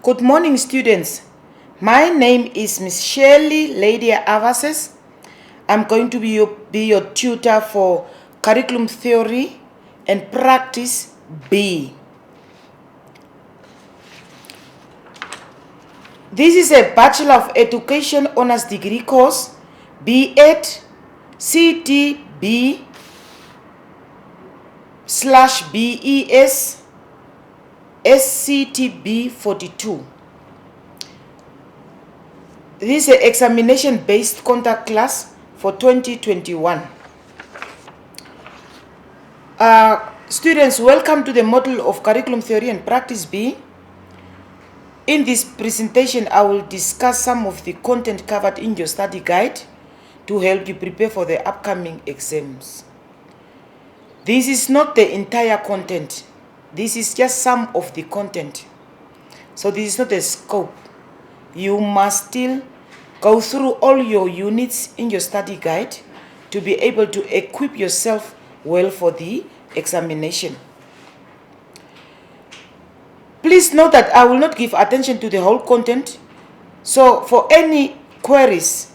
Good morning, students. My name is Miss Shirley Lydia Avases. I'm going to be your tutor for Curriculum Theory and Practice B. This is a Bachelor of Education Honors Degree course, B.Ed Ctb/BES Sctb42. This is an examination-based contact class for 2021. Students, welcome to the module of Curriculum Theory and Practice B. In this presentation, I will discuss some of the content covered in your study guide to help you prepare for the upcoming exams. This is not the entire content. This is just some of the content. So this is not a scope. You must still go through all your units in your study guide to be able to equip yourself well for the examination. Please note that I will not give attention to the whole content. So for any queries,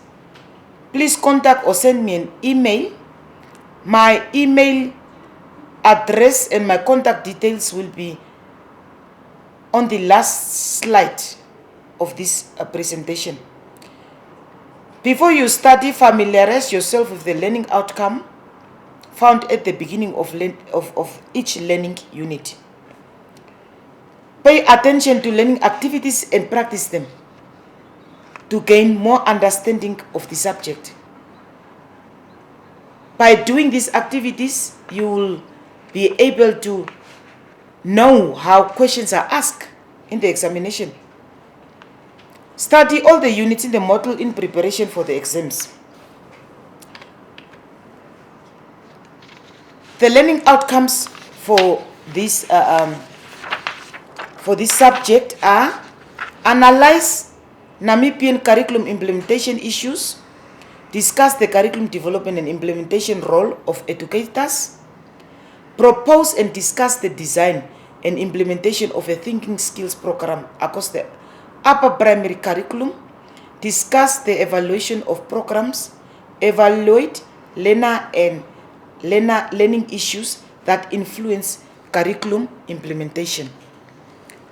please contact or send me an email. My email address and my contact details will be on the last slide of this presentation. Before you study, familiarize yourself with the learning outcome found at the beginning of each learning unit. Pay attention to learning activities and practice them to gain more understanding of the subject. By doing these activities, you will be able to know how questions are asked in the examination. Study all the units in the module in preparation for the exams. The learning outcomes for this subject are: analyze Namibian curriculum implementation issues, discuss the curriculum development and implementation role of educators, propose and discuss the design and implementation of a thinking skills program across the upper primary curriculum, discuss the evaluation of programs, evaluate learning issues that influence curriculum implementation.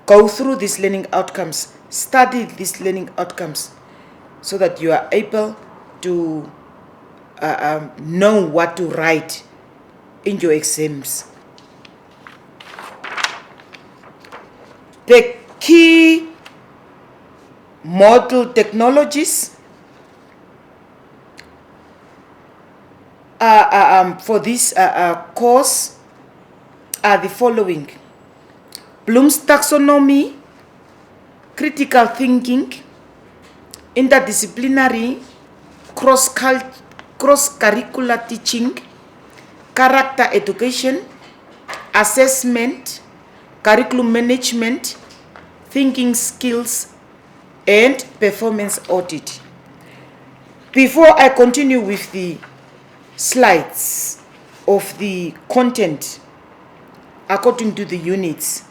Go through these learning outcomes, study these learning outcomes so that you are able to know what to write in your exams. The key module technologies for this course are the following: Bloom's taxonomy, critical thinking, interdisciplinary, cross-curricular teaching, character education, assessment, curriculum management, thinking skills, and performance audit. Before I continue with the slides of the content according to the units,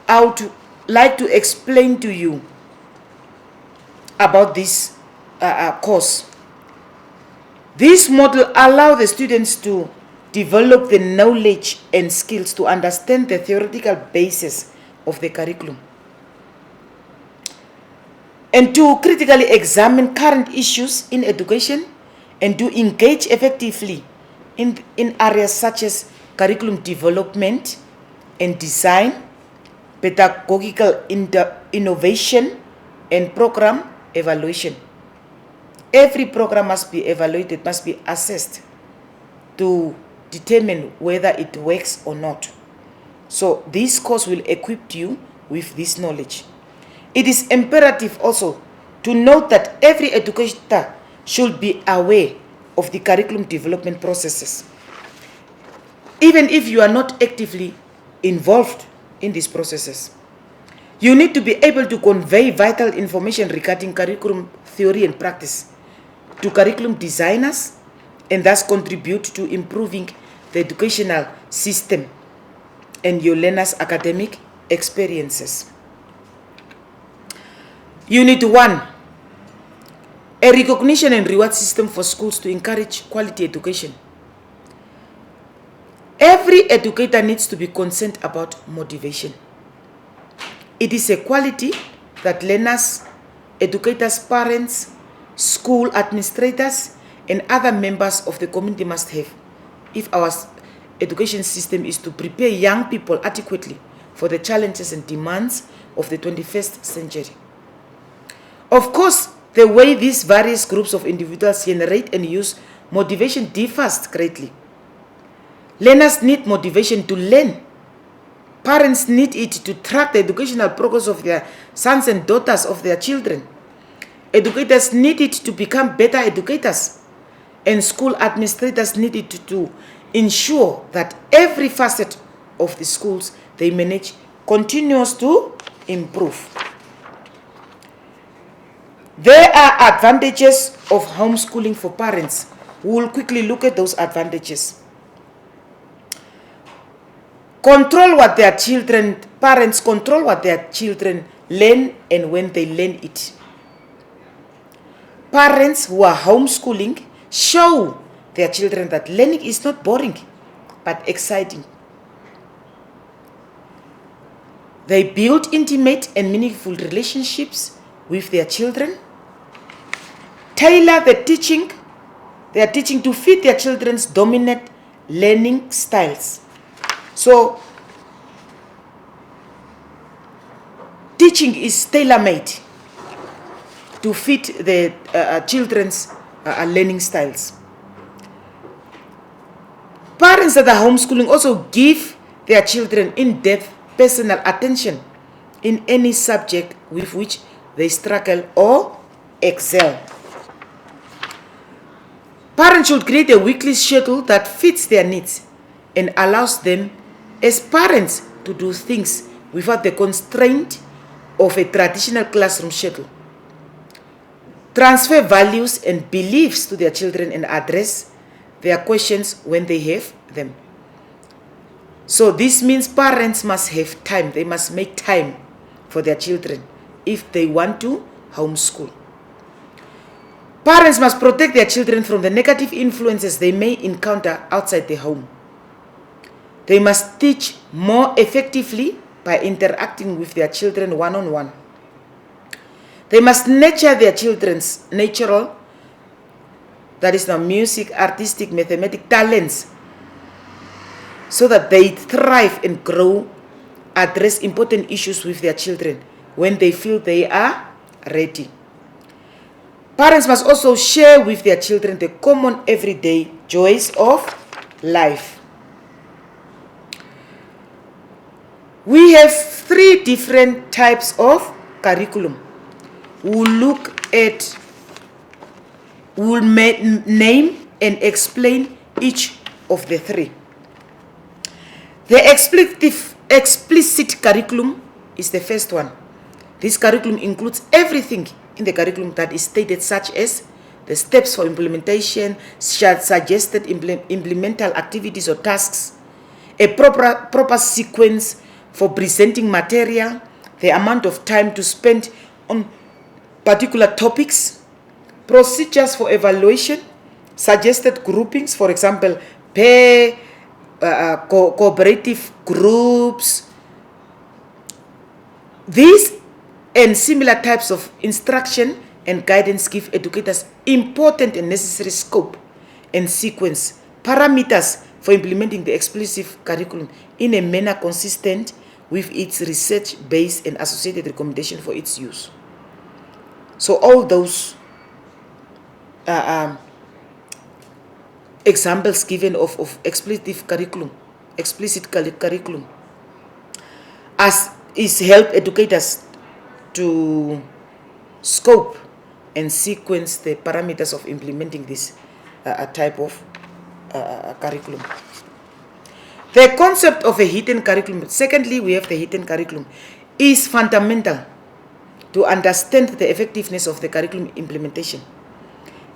I would like to explain to you about this course. This model allows the students to develop the knowledge and skills to understand the theoretical basis of the curriculum and to critically examine current issues in education and to engage effectively in areas such as curriculum development and design, pedagogical innovation, and program evaluation. Every program must be evaluated, must be assessed to determine whether it works or not. So this course will equip you with this knowledge. It is imperative also to note that every educator should be aware of the curriculum development processes, even if you are not actively involved in these processes. You need to be able to convey vital information regarding curriculum theory and practice to curriculum designers and thus contribute to improving the educational system and your learners' academic experiences. Unit 1. A recognition and reward system for schools to encourage quality education. Every educator needs to be concerned about motivation. It is a quality that learners, educators, parents, school administrators, and other members of the community must have if our education system is to prepare young people adequately for the challenges and demands of the 21st century. Of course, the way these various groups of individuals generate and use motivation differs greatly. Learners need motivation to learn. Parents need it to track the educational progress of their sons and daughters of their children. Educators need it to become better educators. And school administrators need it to ensure that every facet of the schools they manage continues to improve. There are advantages of homeschooling for parents. We will quickly look at those advantages. Parents control what their children learn and when they learn it. Parents who are homeschooling show their children that learning is not boring, but exciting. They build intimate and meaningful relationships with their children. Tailor their teaching to fit their children's dominant learning styles. So, teaching is tailor-made to fit the children's learning styles. Parents that are homeschooling also give their children in-depth personal attention in any subject with which they struggle or excel. Parents should create a weekly schedule that fits their needs and allows them as parents to do things without the constraint of a traditional classroom schedule. Transfer values and beliefs to their children and address their questions when they have them. So this means parents must have time. They must make time for their children if they want to homeschool. Parents must protect their children from the negative influences they may encounter outside the home. They must teach more effectively by interacting with their children one-on-one. They must nurture their children's natural, that is now music, artistic, mathematic talents, so that they thrive and grow, address important issues with their children when they feel they are ready. Parents must also share with their children the common everyday joys of life. We have 3 different types of curriculum. We'll name and explain each of the 3. The explicit curriculum is the first one. This curriculum includes everything in the curriculum that is stated, such as the steps for implementation, suggested implemental activities or tasks, a proper sequence for presenting material, the amount of time to spend on particular topics, procedures for evaluation, suggested groupings, for example, pair, cooperative groups. These and similar types of instruction and guidance give educators important and necessary scope and sequence parameters for implementing the explicit curriculum in a manner consistent with its research-based and associated recommendation for its use. So all those examples given of explicit curriculum as is help educators to scope and sequence the parameters of implementing this type of curriculum. The concept of a hidden curriculum, secondly, we have the hidden curriculum, is fundamental to understand the effectiveness of the curriculum implementation.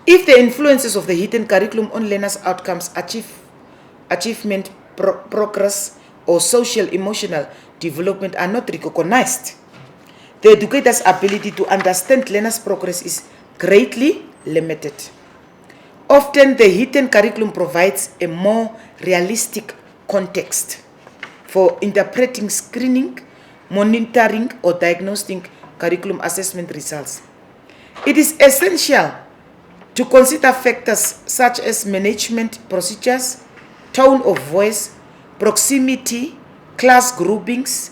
If the influences of the hidden curriculum on learners' outcomes, achievement, progress, or social emotional development are not recognized, the educator's ability to understand learners' progress is greatly limited. Often, the hidden curriculum provides a more realistic context for interpreting, screening, monitoring, or diagnosing curriculum assessment results. It is essential to consider factors such as management procedures, tone of voice, proximity, class groupings,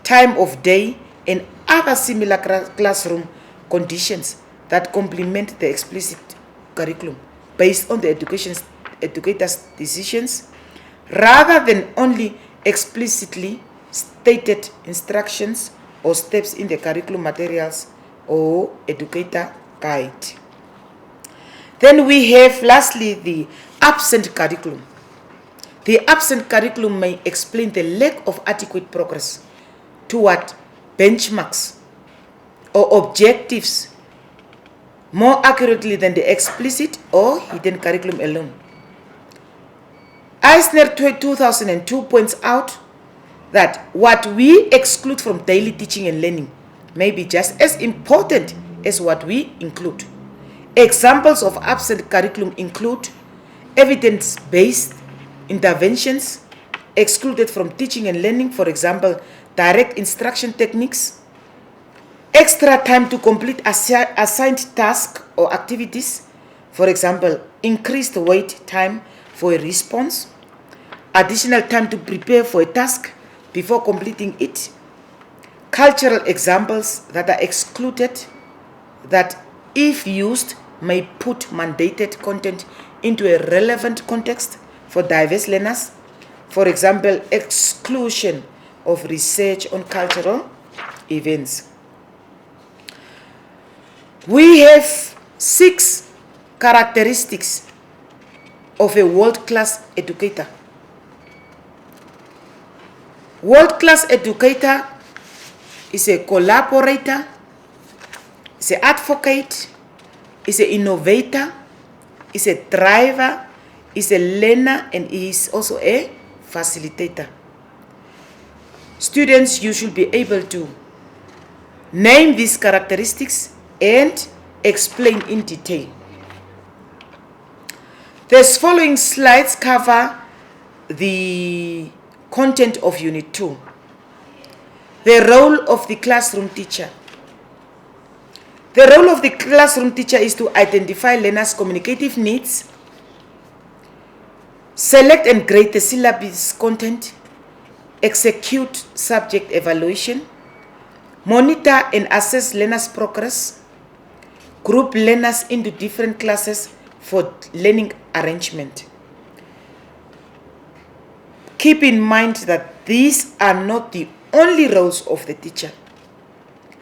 time of day, and other similar classroom conditions that complement the explicit curriculum based on the educator's decisions, rather than only explicitly stated instructions or steps in the curriculum materials or educator guide. Then we have lastly the absent curriculum. The absent curriculum may explain the lack of adequate progress toward benchmarks or objectives more accurately than the explicit or hidden curriculum alone. Eisner 2002 points out that what we exclude from daily teaching and learning may be just as important as what we include. Examples of absent curriculum include evidence-based interventions excluded from teaching and learning, for example, direct instruction techniques, extra time to complete assigned tasks or activities, for example, increased wait time for a response, additional time to prepare for a task before completing it, cultural examples that are excluded that, if used, may put mandated content into a relevant context for diverse learners, for example, exclusion of research on cultural events. We have 6 characteristics of a world-class educator. World-class educator is a collaborator, is an advocate, is an innovator, is a driver, is a learner, and is also a facilitator. Students, you should be able to name these characteristics and explain in detail. These following slides cover the content of Unit 2. The role of the classroom teacher. The role of the classroom teacher is to identify learners' communicative needs, select and grade the syllabus content, execute subject evaluation, monitor and assess learners' progress, group learners into different classes for learning arrangement. Keep in mind that these are not the only roles of the teacher.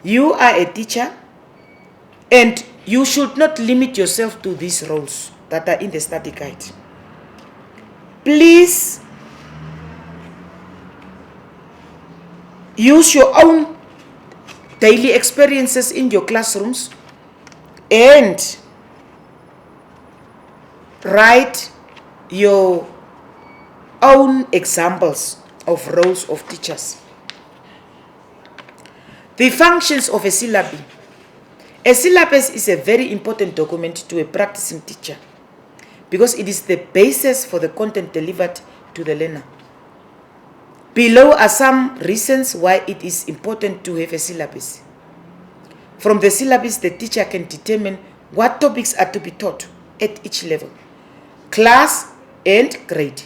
You are a teacher, and you should not limit yourself to these roles that are in the study guide. Please use your own daily experiences in your classrooms and write your own examples of roles of teachers. The functions of a syllabi. A syllabus is a very important document to a practicing teacher because it is the basis for the content delivered to the learner. Below are some reasons why it is important to have a syllabus. From the syllabus, the teacher can determine what topics are to be taught at each level, class, and grade.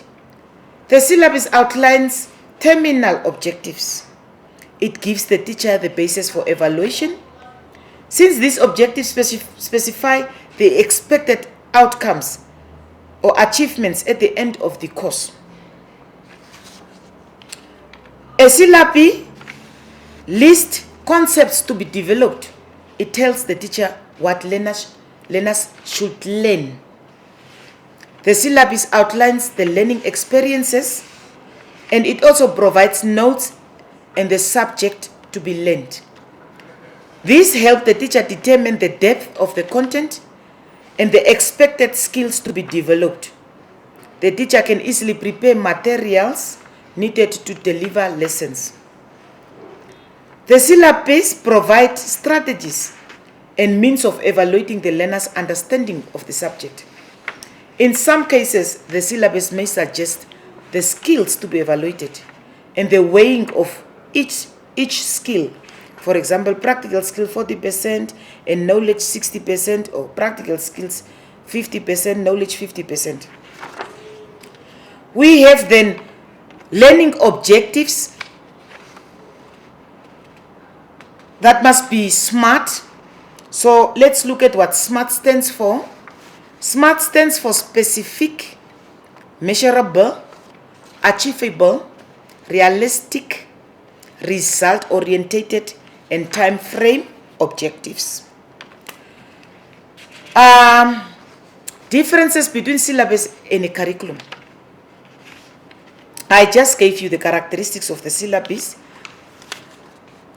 The syllabus outlines terminal objectives. It gives the teacher the basis for evaluation, since these objectives specify the expected outcomes or achievements at the end of the course. A syllabi lists concepts to be developed. It tells the teacher what learners should learn. The syllabus outlines the learning experiences, and it also provides notes and the subject to be learned. These help the teacher determine the depth of the content and the expected skills to be developed. The teacher can easily prepare materials needed to deliver lessons. The syllabus provides strategies and means of evaluating the learner's understanding of the subject. In some cases, the syllabus may suggest the skills to be evaluated and the weighing of each skill. For example, practical skill 40% and knowledge 60%, or practical skills 50%, knowledge 50%. We have then learning objectives that must be SMART. So let's look at what SMART stands for. SMART stands for specific, measurable, achievable, realistic, result-oriented, and time frame objectives. Differences between syllabus and a curriculum. I just gave you the characteristics of the syllabus.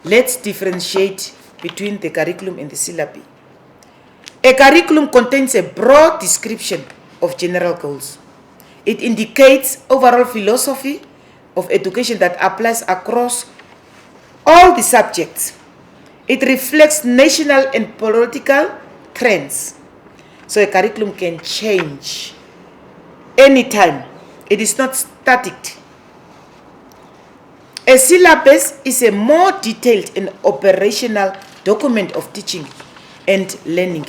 Let's differentiate between the curriculum and the syllabi. A curriculum contains a broad description of general goals. It indicates overall philosophy of education that applies across all the subjects. It reflects national and political trends. So a curriculum can change anytime. It is not static. A syllabus is a more detailed and operational document of teaching and learning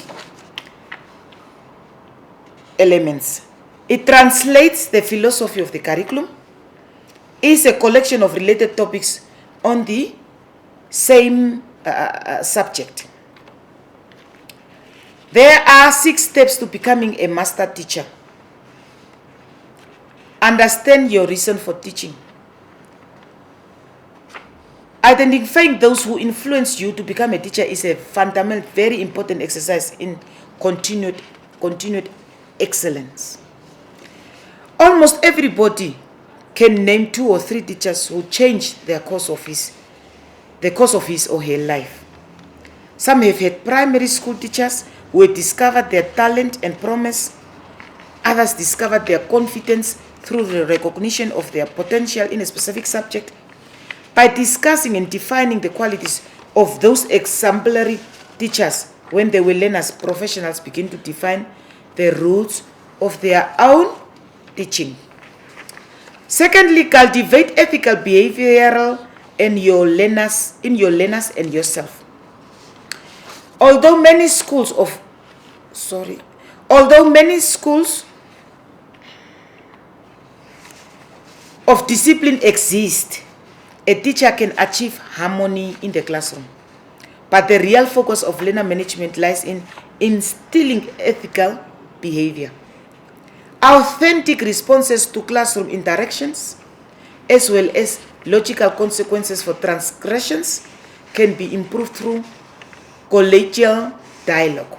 elements. It translates the philosophy of the curriculum, is a collection of related topics on the same subject. There are 6 steps to becoming a master teacher. Understand your reason for teaching. Identifying those who influence you to become a teacher is a fundamental, very important exercise in continued excellence. Almost everybody can name 2 or 3 teachers who changed the course of his or her life. Some have had primary school teachers who have discovered their talent and promise. Others discovered their confidence through the recognition of their potential in a specific subject. By discussing and defining the qualities of those exemplary teachers, when they were learners, professionals begin to define the rules of their own teaching. Secondly, cultivate ethical behavioral in your learners and yourself. Although many schools of discipline exist, a teacher can achieve harmony in the classroom. But the real focus of learner management lies in instilling ethical behavior. Authentic responses to classroom interactions, as well as logical consequences for transgressions, can be improved through collegial dialogue.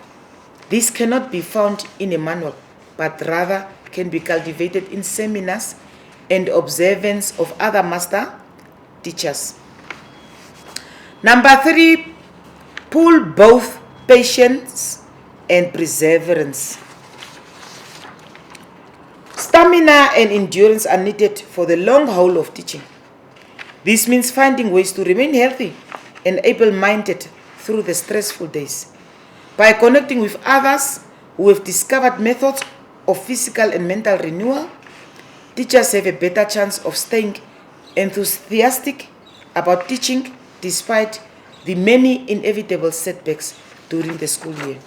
This cannot be found in a manual, but rather can be cultivated in seminars and observance of other master teachers. Number 3, pull both patience and perseverance. Stamina and endurance are needed for the long haul of teaching. This means finding ways to remain healthy and able-minded through the stressful days. By connecting with others who have discovered methods of physical and mental renewal, teachers have a better chance of staying enthusiastic about teaching despite the many inevitable setbacks during the school year.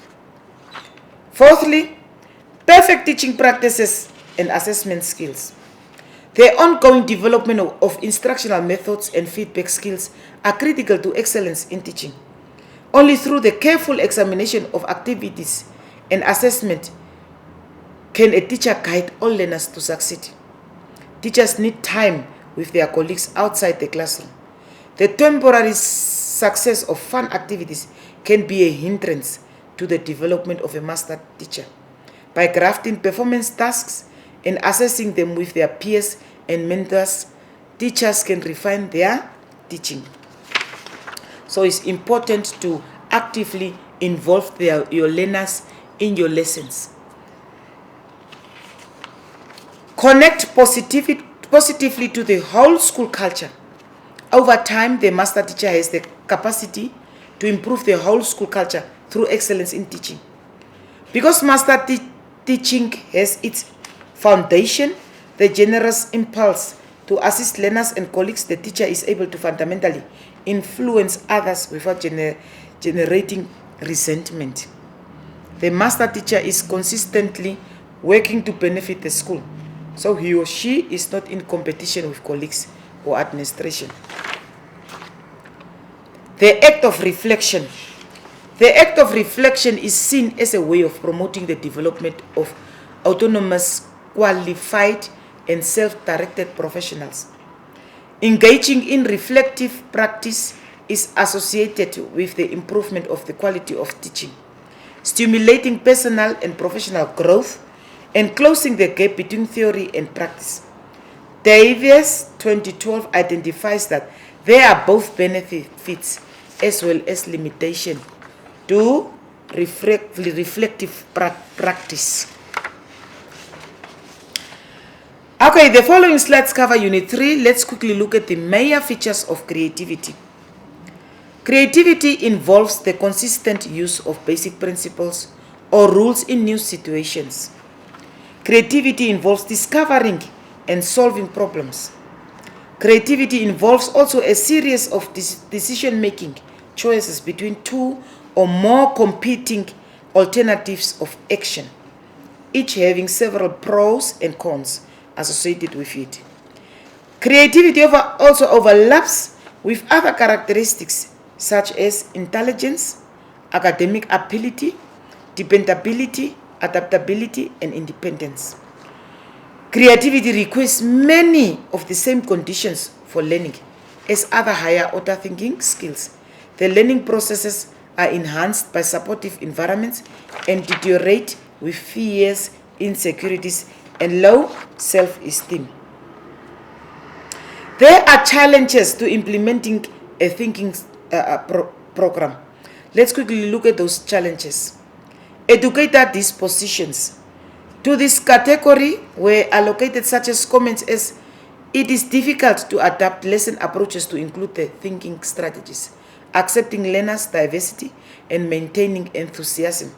Fourthly, perfect teaching practices and assessment skills. The ongoing development of instructional methods and feedback skills are critical to excellence in teaching. Only through the careful examination of activities and assessment can a teacher guide all learners to succeed. Teachers need time with their colleagues outside the classroom. The temporary success of fun activities can be a hindrance to the development of a master teacher. By crafting performance tasks and assessing them with their peers and mentors, teachers can refine their teaching. So it's important to actively involve your learners in your lessons. Connect positively to the whole school culture. Over time, the master teacher has the capacity to improve the whole school culture through excellence in teaching. Because master teaching has its foundation, the generous impulse to assist learners and colleagues, the teacher is able to fundamentally influence others without generating resentment. The master teacher is consistently working to benefit the school, so he or she is not in competition with colleagues or administration. The act of reflection. The act of reflection is seen as a way of promoting the development of autonomous, qualified, and self-directed professionals. Engaging in reflective practice is associated with the improvement of the quality of teaching, stimulating personal and professional growth, and closing the gap between theory and practice. Davies 2012 identifies that there are both benefits as well as limitation to reflective practice. Okay, the following slides cover Unit 3. Let's quickly look at the major features of creativity. Creativity involves the consistent use of basic principles or rules in new situations. Creativity involves discovering and solving problems. Creativity involves also a series of decision-making choices between two or more competing alternatives of action, each having several pros and cons associated with it. Creativity also overlaps with other characteristics such as intelligence, academic ability, dependability, adaptability, and independence. Creativity requires many of the same conditions for learning as other higher order thinking skills. The learning processes are enhanced by supportive environments and deteriorate with fears, insecurities, and low self-esteem. There are challenges to implementing a thinking program. Let's quickly look at those challenges. Educator dispositions. To this category were allocated such as comments as it is difficult to adapt lesson approaches to include the thinking strategies, accepting learners' diversity, and maintaining enthusiasm.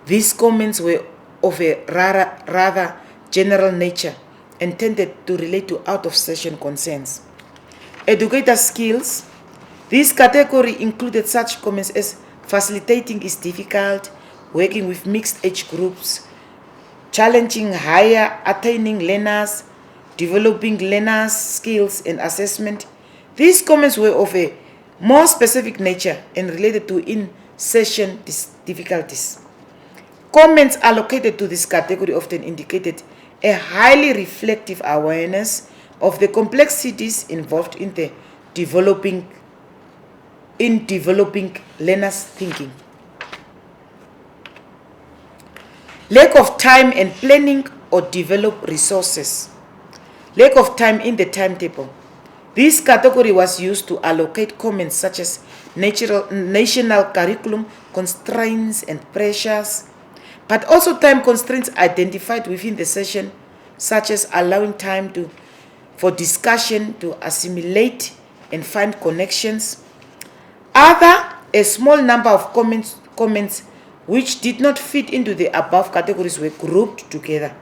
These comments were of a rather general nature and tended to relate to out-of-session concerns. Educator skills. This category included such comments as facilitating is difficult, working with mixed age groups, challenging higher attaining learners, developing learners' skills and assessment. These comments were of a more specific nature and related to in-session difficulties. Comments allocated to this category often indicated a highly reflective awareness of the complexities involved in developing learners' thinking. Lack of time and planning or develop resources. Lack of time in the timetable. This category was used to allocate comments such as national curriculum constraints and pressures, but also time constraints identified within the session, such as allowing time for discussion to assimilate and find connections. A small number of comments which did not fit into the above categories were grouped together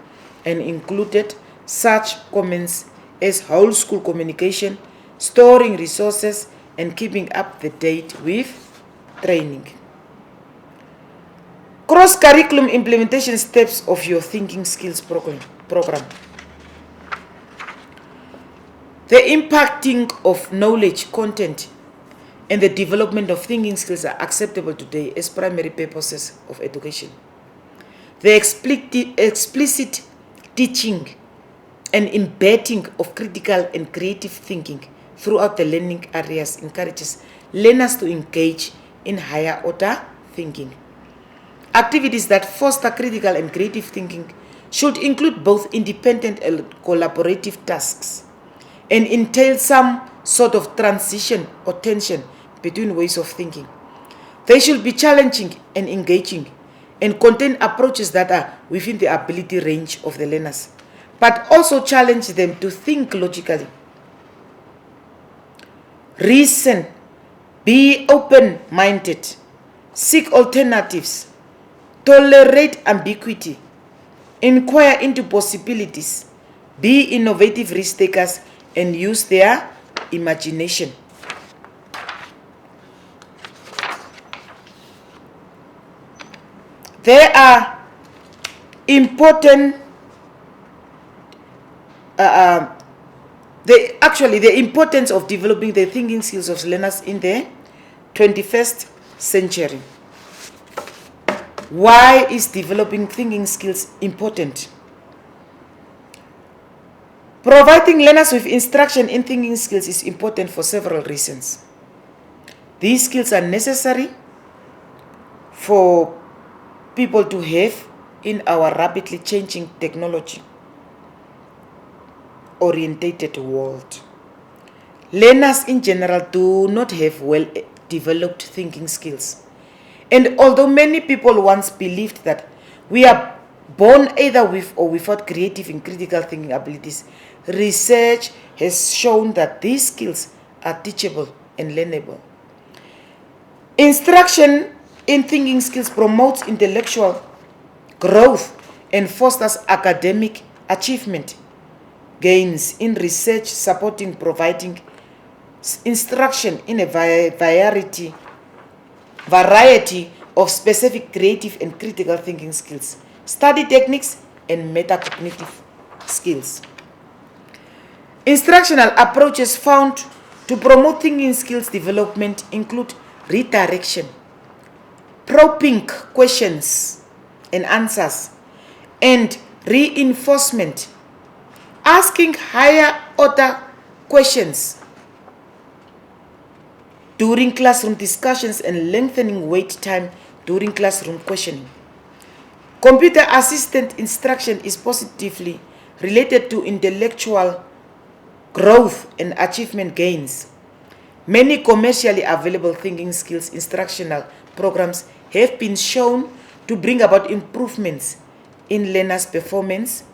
and included such comments as whole school communication, storing resources, and keeping up the date with training. Cross-curriculum implementation steps of your thinking skills program. The impacting of knowledge, content, and the development of thinking skills are acceptable today as primary purposes of education. The explicit teaching and embedding of critical and creative thinking throughout the learning areas encourages learners to engage in higher order thinking. Activities that foster critical and creative thinking should include both independent and collaborative tasks and entail some sort of transition or tension between ways of thinking. They should be challenging and engaging and contain approaches that are within the ability range of the learners, but also challenge them to think logically, reason, Be open-minded. Seek alternatives. Tolerate ambiguity. Inquire into possibilities. Be innovative risk takers and use their imagination. There are important the importance of developing the thinking skills of learners in the 21st century. Why is developing thinking skills important? Providing learners with instruction in thinking skills is important for several reasons. These skills are necessary for people to have in our rapidly changing technology orientated world. Learners in general do not have well developed thinking skills. And although many people once believed that we are born either with or without creative and critical thinking abilities, research has shown that these skills are teachable and learnable. Instruction in thinking skills promotes intellectual growth and fosters academic achievement gains in research, supporting providing instruction in a variety of specific creative and critical thinking skills, study techniques, and metacognitive skills. Instructional approaches found to promote thinking skills development include redirection, probing questions and answers, and reinforcement, asking higher order questions during classroom discussions and lengthening wait time during classroom questioning. Computer assisted instruction is positively related to intellectual growth and achievement gains. Many commercially available thinking skills instructional programs have been shown to bring about improvements in learners' performance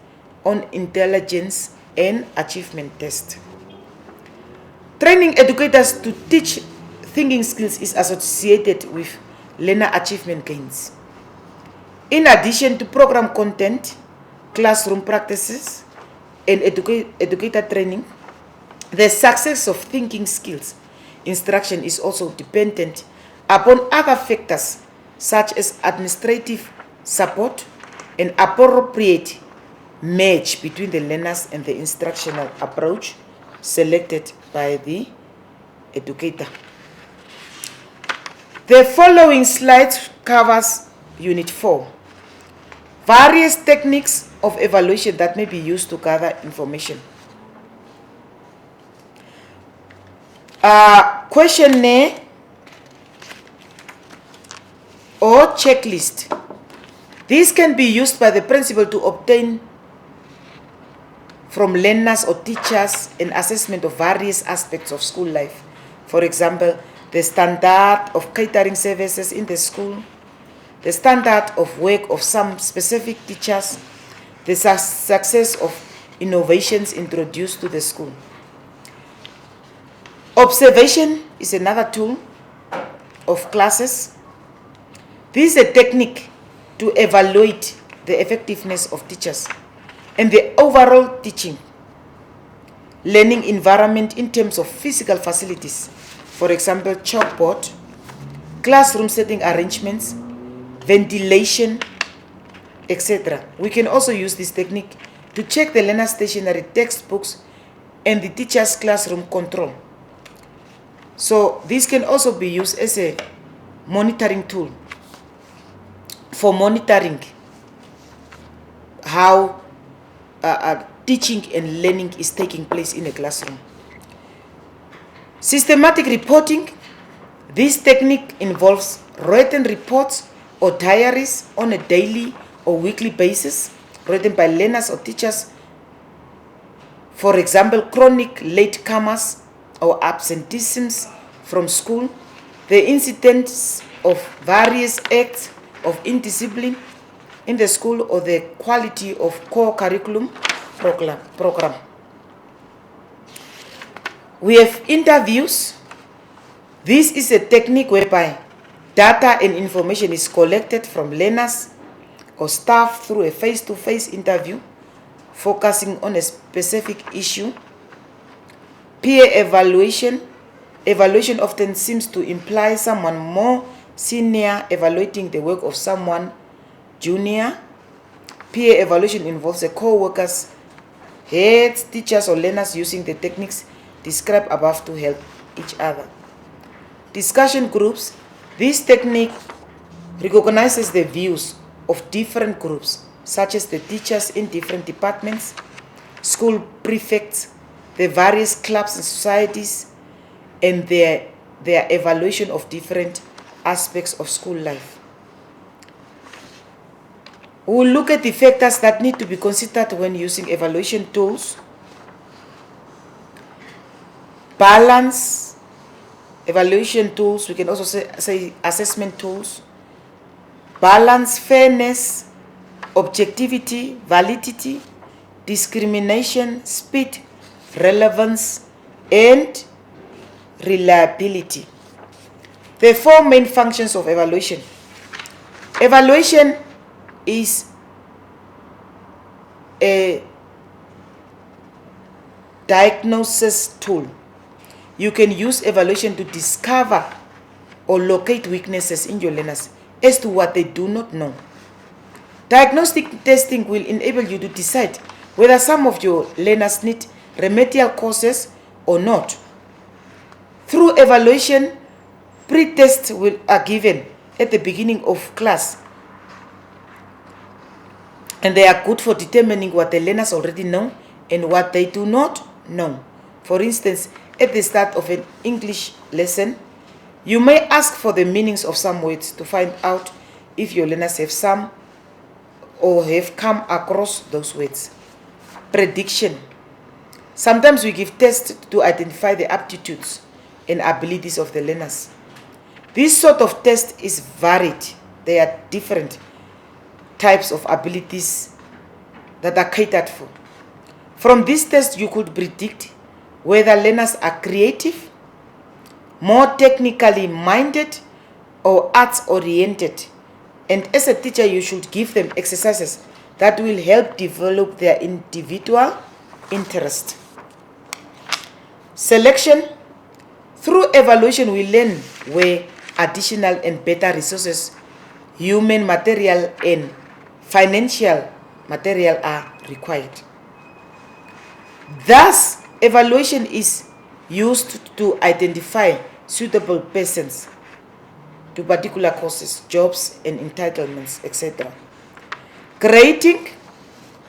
on intelligence and achievement tests. Training educators to teach thinking skills is associated with learner achievement gains. In addition to program content, classroom practices, and educator training, the success of thinking skills instruction is also dependent upon other factors such as administrative support and appropriate match between the learners and the instructional approach selected by the educator. The following slides covers Unit 4, various techniques of evaluation that may be used to gather information. Questionnaire or checklist. These can be used by the principal to obtain from learners or teachers an assessment of various aspects of school life. For example, the standard of catering services in the school, the standard of work of some specific teachers, the success of innovations introduced to the school. Observation is another tool of classes. This is a technique to evaluate the effectiveness of teachers and the overall teaching learning environment in terms of physical facilities. For example, chalkboard, classroom setting arrangements, ventilation, etc. We can also use this technique to check the learner stationery, textbooks, and the teacher's classroom control. So this can also be used as a monitoring tool for monitoring how teaching and learning is taking place in a classroom. Systematic reporting. This technique involves written reports or diaries on a daily or weekly basis written by learners or teachers. For example, chronic latecomers or absenteeisms from school, the incidence of various acts of indiscipline in the school, or the quality of core curriculum program. We have interviews. This is a technique whereby data and information is collected from learners or staff through a face-to-face interview focusing on a specific issue. Peer evaluation. Evaluation often seems to imply someone more senior evaluating the work of someone junior. Peer evaluation involves the co-workers, heads, teachers, or learners using the techniques described above to help each other. Discussion groups. This technique recognizes the views of different groups, such as the teachers in different departments, school prefects, the various clubs and societies, and their evaluation of different aspects of school life. We will look at the factors that need to be considered when using evaluation tools. Balance. Evaluation tools, we can also say assessment tools. Balance, fairness, objectivity, validity, discrimination, speed, relevance, and reliability. The four main functions of evaluation. Evaluation is a diagnosis tool. You can use evaluation to discover or locate weaknesses in your learners as to what they do not know. Diagnostic testing will enable you to decide whether some of your learners need remedial courses or not. Through evaluation, pre-tests are given at the beginning of class, and they are good for determining what the learners already know and what they do not know. For instance, at the start of an English lesson, you may ask for the meanings of some words to find out if your learners have some or have come across those words. Prediction. Sometimes we give tests to identify the aptitudes and abilities of the learners. This sort of test is varied. There are different types of abilities that are catered for. From this test, you could predict whether learners are creative, more technically minded, or arts-oriented. And as a teacher, you should give them exercises that will help develop their individual interest. Selection. Through evaluation, we learn where additional and better resources, human material and financial material are required. Thus, evaluation is used to identify suitable persons to particular courses, jobs, and entitlements, etc. Grading.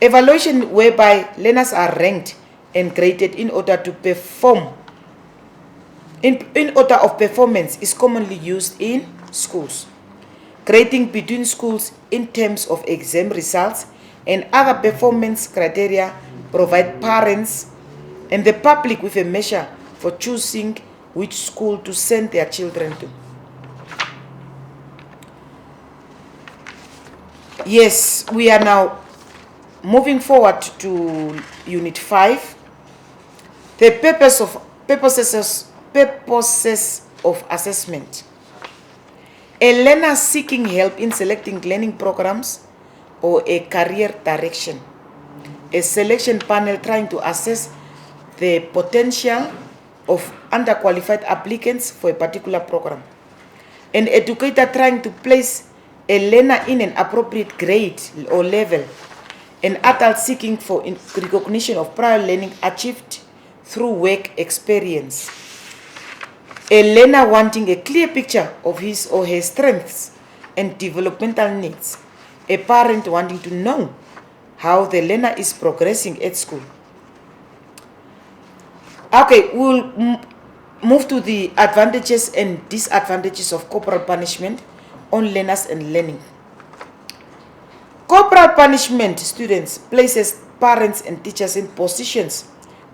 Evaluation whereby learners are ranked and graded in order to perform. In order of performance is commonly used in schools. Grading between schools in terms of exam results and other performance criteria provide parents and the public with a measure for choosing which school to send their children to. Yes, we are now moving forward to Unit 5. The purposes of assessment. A learner seeking help in selecting learning programs or a career direction. A selection panel trying to assess the potential of underqualified applicants for a particular program. An educator trying to place a learner in an appropriate grade or level. An adult seeking for recognition of prior learning achieved through work experience. A learner wanting a clear picture of his or her strengths and developmental needs. A parent wanting to know how the learner is progressing at school. Okay, we'll move to the advantages and disadvantages of corporal punishment on learners and learning. Corporal punishment, students, places parents and teachers in positions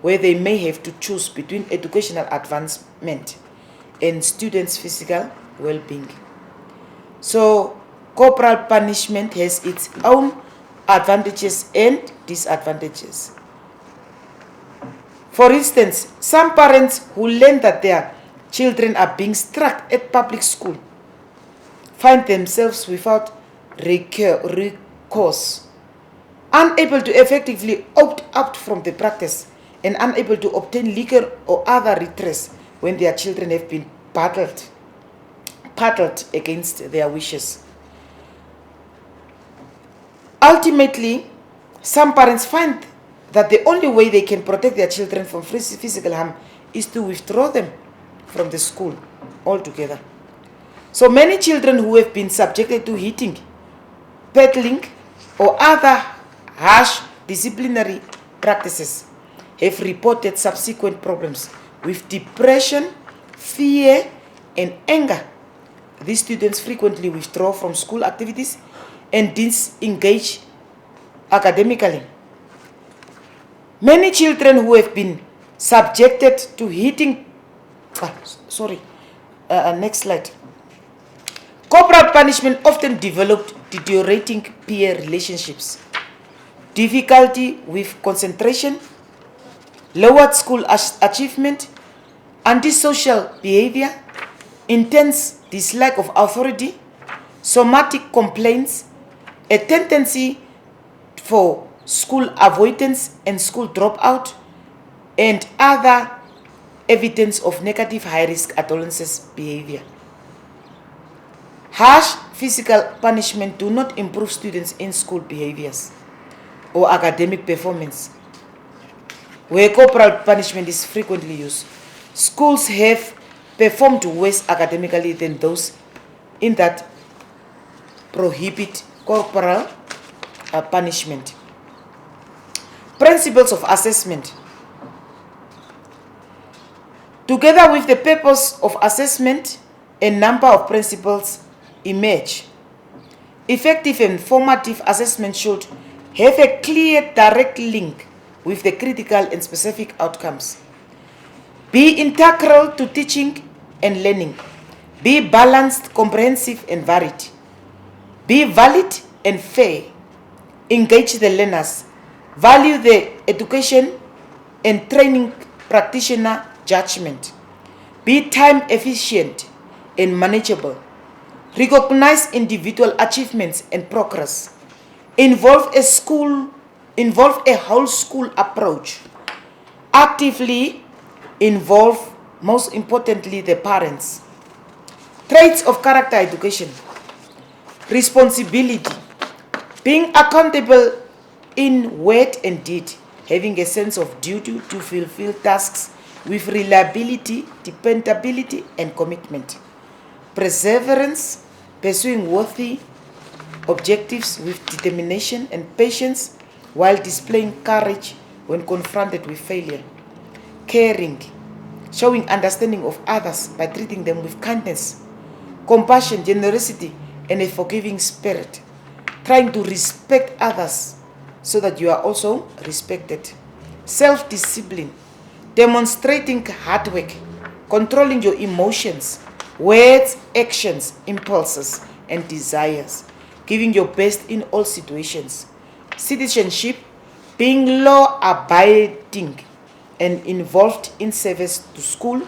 where they may have to choose between educational advancement and students' physical well-being. So, corporal punishment has its own advantages and disadvantages. For instance, some parents who learn that their children are being struck at public school find themselves without recourse, unable to effectively opt out from the practice, and unable to obtain legal or other redress when their children have been battled against their wishes. Ultimately, some parents find that the only way they can protect their children from physical harm is to withdraw them from the school altogether. So many children who have been subjected to hitting, paddling, or other harsh disciplinary practices have reported subsequent problems with depression, fear, and anger. These students frequently withdraw from school activities and disengage academically. Many children who have been subjected to hitting, next slide. Corporal punishment often developed deteriorating peer relationships, difficulty with concentration, lowered school achievement, antisocial behavior, intense dislike of authority, somatic complaints, a tendency for school avoidance and school dropout, and other evidence of negative high-risk adolescent behavior. Harsh physical punishment do not improve students' in-school behaviors or academic performance. Where corporal punishment is frequently used, schools have performed worse academically than those in that prohibit corporal punishment. Principles of assessment. Together with the purpose of assessment, a number of principles emerge. Effective and formative assessment should have a clear direct link with the critical and specific outcomes. Be integral to teaching and learning. Be balanced, comprehensive, and varied. Be valid and fair. Engage the learners. Value the education and training practitioner judgment. Be time efficient and manageable. Recognize individual achievements and progress. Involve a whole school approach. Actively involve, most importantly, the parents. Traits of character education. Responsibility. Being accountable in word and deed. Having a sense of duty to fulfill tasks with reliability, dependability, and commitment. Perseverance. Pursuing worthy objectives with determination and patience while displaying courage when confronted with failure. Caring. Showing understanding of others by treating them with kindness, compassion, generosity, and a forgiving spirit. Trying to respect others so that you are also respected. Self-discipline. Demonstrating hard work, controlling your emotions, words, actions, impulses, and desires. Giving your best in all situations. Citizenship. Being law-abiding and involved in service to school,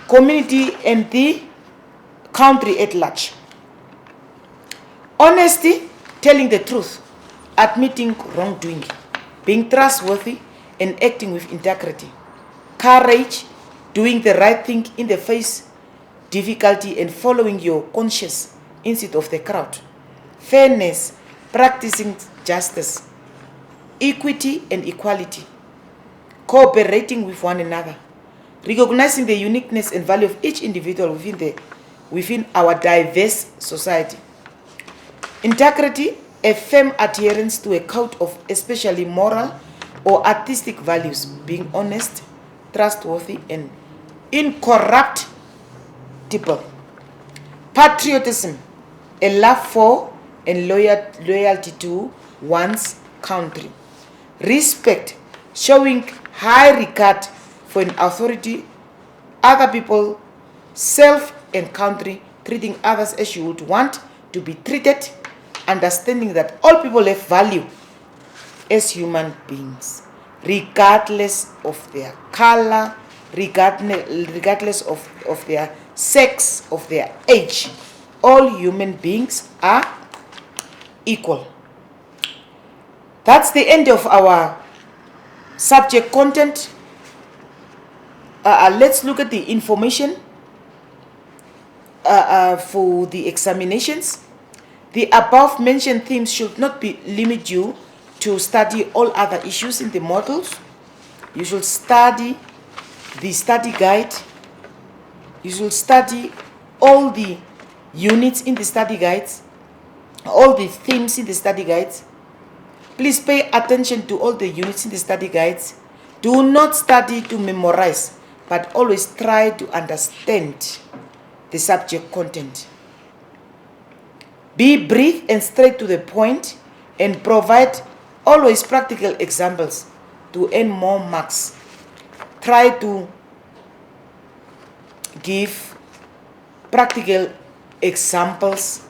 community, and the country at large. Honesty. Telling the truth, admitting wrongdoing, being trustworthy, and acting with integrity. Courage. Doing the right thing in the face difficulty and following your conscience instead of the crowd. Fairness. Practicing justice. Equity and equality. Cooperating with one another. Recognizing the uniqueness and value of each individual within our diverse society. Integrity. A firm adherence to a code of especially moral or artistic values, being honest, trustworthy, and incorruptible. Patriotism. A love for and loyalty to one's country. Respect. Showing high regard for an authority, other people, self, and country. Treating others as you would want to be treated. Understanding that all people have value as human beings, regardless of their color, regardless of their sex, of their age. All human beings are equal. That's the end of our subject content. Let's look at the information for the examinations. The above mentioned themes should not limit you to study all other issues in the modules. You should study the study guide. You should study all the units in the study guides, all the themes in the study guides. Please pay attention to all the units in the study guides. Do not study to memorize, but always try to understand the subject content. Be brief and straight to the point, and provide always practical examples to earn more marks. Try to give practical examples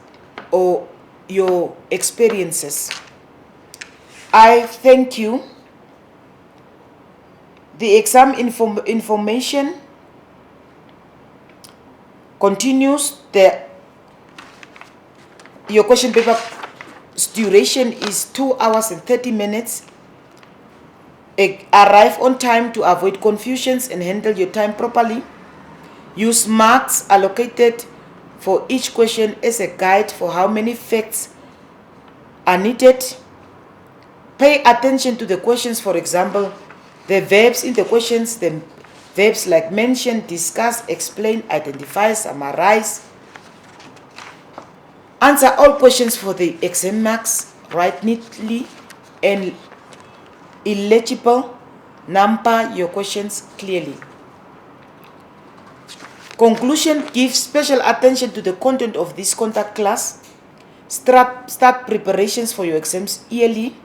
or your experiences. I thank you. The exam information continues. Your question paper duration is 2 hours and 30 minutes. Arrive on time to avoid confusions and handle your time properly. Use marks allocated for each question as a guide for how many facts are needed. Pay attention to the questions. For example, the verbs in the questions, the verbs like mention, discuss, explain, identify, summarize. Answer all questions for the exam marks. Write neatly and illegible. Number your questions clearly. Conclusion: give special attention to the content of this contact class. Start preparations for your exams yearly.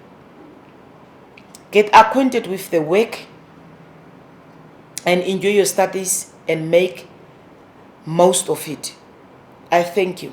Get acquainted with the work and enjoy your studies and make most of it. I thank you.